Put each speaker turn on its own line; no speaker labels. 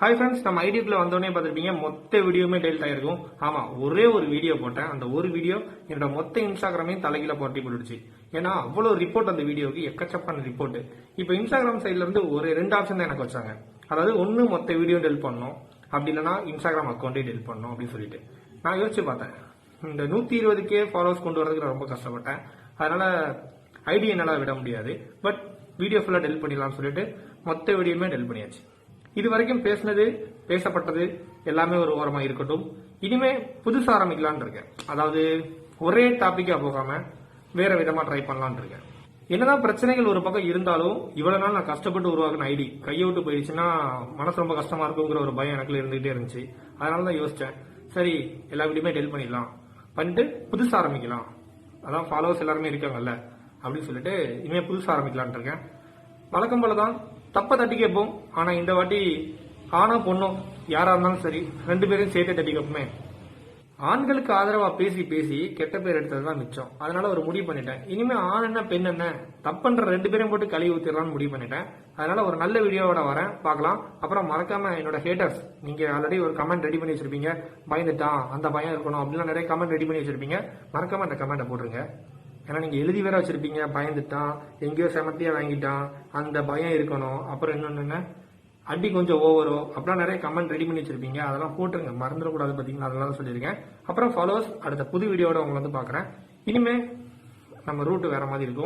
Hi friends, நம்ம ஐடியாக்குள்ள வந்தோடனே பார்த்துருப்பீங்க மொத்த வீடியோமே டெலிட் ஆயிருக்கும். ஆமா, ஒரே ஒரு வீடியோ போட்டேன். அந்த ஒரு வீடியோ என்னோட மொத்த இன்ஸ்டாகிராமையும் தலைகீழ போட்டி போட்டுடுச்சு. ஏன்னா அவ்வளவு ரிப்போர்ட் அந்த வீடியோக்கு, எக்கச்சப்பான ரிப்போர்ட். இப்போ இன்ஸ்டாகிராம் சைட்ல இருந்து ஒரு 2 ஆப்ஷன் தான் எனக்கு வச்சாங்க. அதாவது ஒன்னு மொத்த வீடியோ டெலிட் பண்ணணும், அப்படி இல்லைன்னா இன்ஸ்டாகிராம் அக்கௌண்ட்டே டெலிட் பண்ணணும் அப்படின்னு சொல்லிட்டு நான் யோசிச்சு பார்த்தேன். இந்த 120K ஃபாலோவர்ஸ் கொண்டு வரதுக்கு நான் ரொம்ப கஷ்டப்பட்டேன். அதனால ஐடி என்னால விட முடியாது. பட் வீடியோ ஃபுல்லா டெலிட் பண்ணிடலாம்னு சொல்லிட்டு மொத்த வீடியோமே டெலிட் பண்ணியாச்சு. இது வரைக்கும் பேசினது, பேசப்பட்டது எல்லாமே ஒரு ஓரமா இருக்கட்டும். இனிமே புதுசா ஆரம்பிக்கலான் இருக்கேன். அதாவது ஒரே டாபிக்கா போகாம வேற விதமா ட்ரை பண்ணலான் இருக்கேன். என்னதான் பிரச்சனைகள் ஒரு பக்கம் இருந்தாலும் இவ்வளவு நாள் நான் கஷ்டப்பட்டு உருவாக்குன ஐடி கையை விட்டு போயிடுச்சுன்னா மனசு ரொம்ப கஷ்டமா இருக்குங்கிற ஒரு பயம் எனக்குள்ள இருந்துகிட்டே இருந்துச்சு. அதனாலதான் யோசிச்சேன், சரி எல்லா வீடியோமே டெலிட் பண்ணிடலாம், பண்ணிட்டு புதுசா ஆரம்பிக்கலாம். அதான் ஃபாலோவர்ஸ் எல்லாருமே இருக்காங்கல்ல அப்படின்னு சொல்லிட்டு இனிமே புதுசா ஆரம்பிக்கலான் இருக்கேன். வழக்கம் போலதான் தப்ப தட்டி கேட்போம். ஆனா இந்த வாட்டி ஆனா பொண்ணும் யாரா இருந்தாலும் சரி 2 பேரையும் சேர்த்து தட்டி கேட்போமே. ஆண்களுக்கு ஆதரவா பேசி பேசி கெட்ட பேர் எடுத்ததுதான் மிச்சம். அதனால ஒரு முடிவு பண்ணிட்டேன், இனிமே ஆண் என்ன பெண் என்ன தப்புன்ற 2 பேரையும் போட்டு கழுவி ஊத்திடலாம்னு முடிவு பண்ணிட்டேன். அதனால ஒரு நல்ல வீடியோவோட வரேன், பார்க்கலாம். அப்புறம் மறக்காம என்னோட ஹேட்டர்ஸ், நீங்க ஆல்ரெடி ஒரு கமெண்ட் ரெடி பண்ணி வச்சிருப்பீங்க, பயந்துட்டான் அந்த பயம் இருக்கணும் அப்படிலாம் நிறைய கமெண்ட் ரெடி பண்ணி வச்சிருப்பீங்க. மறக்காம அந்த கமெண்ட்டை போட்டுருங்க. ஏன்னா நீங்க எழுதி வேற வச்சிருப்பீங்க, பயந்துட்டான், எங்கேயோ செமத்தியா வாங்கிட்டான், அந்த பயம் இருக்கணும். அப்புறம் இன்னொன்னு அடி கொஞ்சம் ஓவரோ அப்படிலாம் நிறைய கமெண்ட் ரெடி பண்ணி வச்சிருப்பீங்க. அதெல்லாம் போட்டுருங்க, மறந்துடக்கூடாது. பாத்தீங்கன்னா அதெல்லாம் சொல்லியிருக்கேன். அப்புறம் ஃபாலோவர்ஸ், அடுத்த புது வீடியோட உங்களை வந்து பாக்குறேன். இனிமே நம்ம ரூட் வேற மாதிரி இருக்கும்.